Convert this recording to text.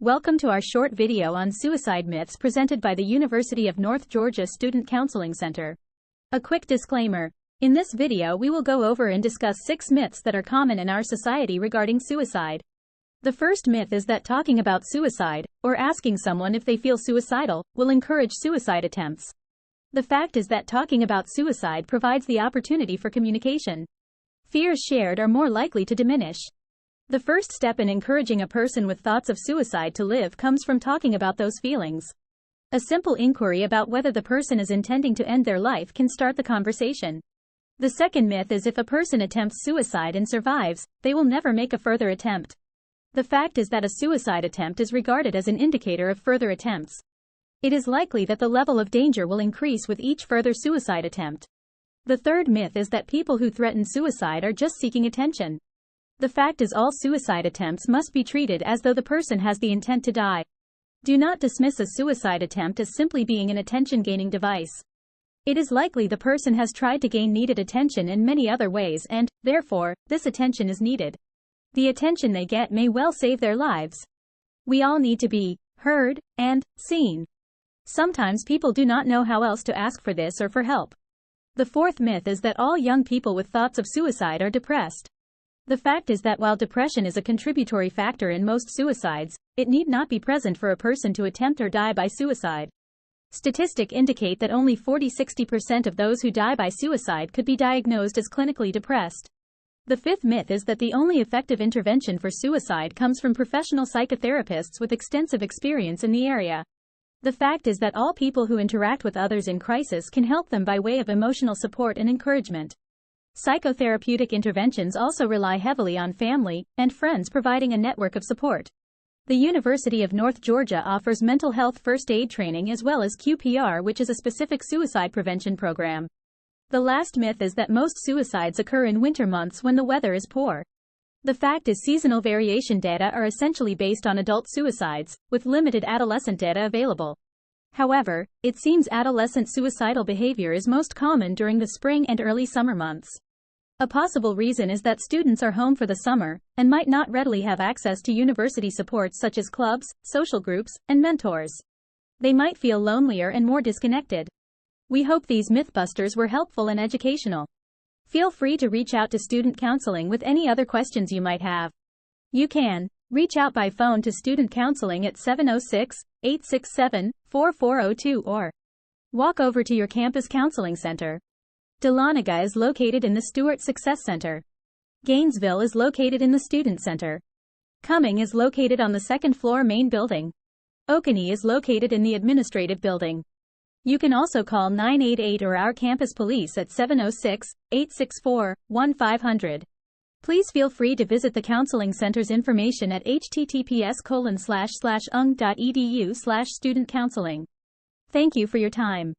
Welcome to our short video on suicide myths presented by the University of North Georgia Student Counseling Center. A quick disclaimer. In this video we will go over and discuss 6 myths that are common in our society regarding suicide. The first myth is that talking about suicide, or asking someone if they feel suicidal, will encourage suicide attempts. The fact is that talking about suicide provides the opportunity for communication. Fears shared are more likely to diminish. The first step in encouraging a person with thoughts of suicide to live comes from talking about those feelings. A simple inquiry about whether the person is intending to end their life can start the conversation. The second myth is if a person attempts suicide and survives, they will never make a further attempt. The fact is that a suicide attempt is regarded as an indicator of further attempts. It is likely that the level of danger will increase with each further suicide attempt. The third myth is that people who threaten suicide are just seeking attention. The fact is all suicide attempts must be treated as though the person has the intent to die. Do not dismiss a suicide attempt as simply being an attention-gaining device. It is likely the person has tried to gain needed attention in many other ways and, therefore, this attention is needed. The attention they get may well save their lives. We all need to be heard and seen. Sometimes people do not know how else to ask for this or for help. The fourth myth is that all young people with thoughts of suicide are depressed. The fact is that while depression is a contributory factor in most suicides, it need not be present for a person to attempt or die by suicide. Statistics indicate that only 40–60% of those who die by suicide could be diagnosed as clinically depressed. The fifth myth is that the only effective intervention for suicide comes from professional psychotherapists with extensive experience in the area. The fact is that all people who interact with others in crisis can help them by way of emotional support and encouragement. Psychotherapeutic interventions also rely heavily on family and friends providing a network of support. The University of North Georgia offers mental health first aid training as well as QPR, which is a specific suicide prevention program. The last myth is that most suicides occur in winter months when the weather is poor. The fact is seasonal variation data are essentially based on adult suicides, with limited adolescent data available. However, it seems adolescent suicidal behavior is most common during the spring and early summer months. A possible reason is that students are home for the summer, and might not readily have access to university supports such as clubs, social groups, and mentors. They might feel lonelier and more disconnected. We hope these Mythbusters were helpful and educational. Feel free to reach out to student counseling with any other questions you might have. You can reach out by phone to student counseling at 706-867-4402 or walk over to your campus counseling center. Dahlonega is located in the Stewart Success Center. Gainesville is located in the Student Center. Cumming is located on the second floor main building. Oconee is located in the administrative building. You can also call 988 or our campus police at 706-864-1500. Please feel free to visit the counseling center's information at https://ung.edu/studentcounseling. Thank you for your time.